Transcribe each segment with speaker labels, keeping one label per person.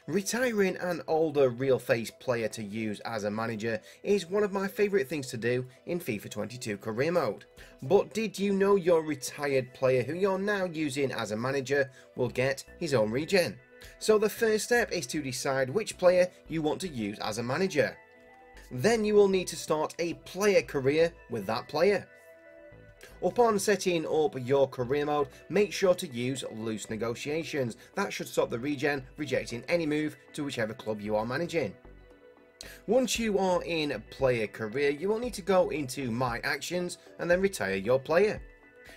Speaker 1: Retiring an older real face player to use as a manager is one of my favourite things to do in FIFA 22 Career Mode. But did you know your retired player who you're now using as a manager will get his own regen? So the first step is to decide which player you want to use as a manager. Then you will need to start a player career with that player. Upon setting up your career mode, make sure to use loose negotiations. That should stop the regen rejecting any move to whichever club you are managing. Once you are in player career, you will need to go into my actions and then retire your player.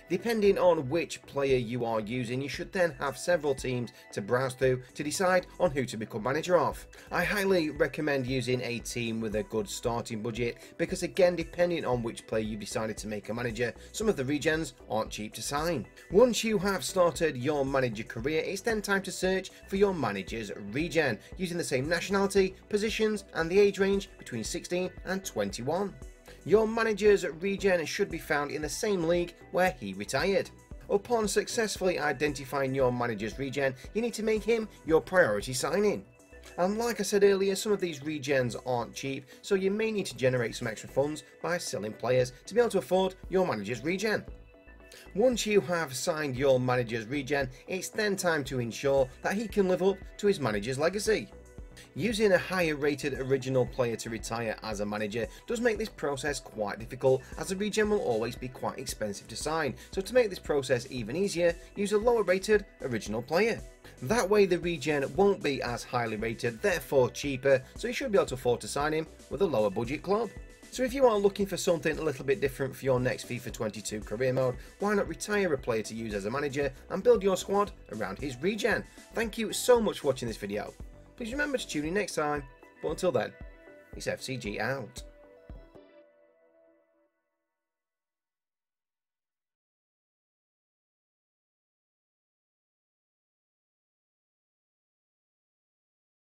Speaker 1: Depending on which player you are using, you should then have several teams to browse through to decide on who to become manager of. I highly recommend using a team with a good starting budget because, again, depending on which player you decided to make a manager, some of the regens aren't cheap to sign. Once you have started your manager career, it's then time to search for your manager's regen using the same nationality, positions and the age range between 16 and 21. Your manager's regen should be found in the same league where he retired. Upon successfully identifying your manager's regen, you need to make him your priority signing. And like I said earlier, some of these regens aren't cheap, so you may need to generate some extra funds by selling players to be able to afford your manager's regen. Once you have signed your manager's regen, it's then time to ensure that he can live up to his manager's legacy. Using a higher rated original player to retire as a manager does make this process quite difficult, as the regen will always be quite expensive to sign, so to make this process even easier, use a lower rated original player. That way the regen won't be as highly rated, therefore cheaper, so you should be able to afford to sign him with a lower budget club. So if you are looking for something a little bit different for your next FIFA 22 career mode, why not retire a player to use as a manager and build your squad around his regen? Thank you so much for watching this video. Please remember to tune in next time, but until then, it's FCG out.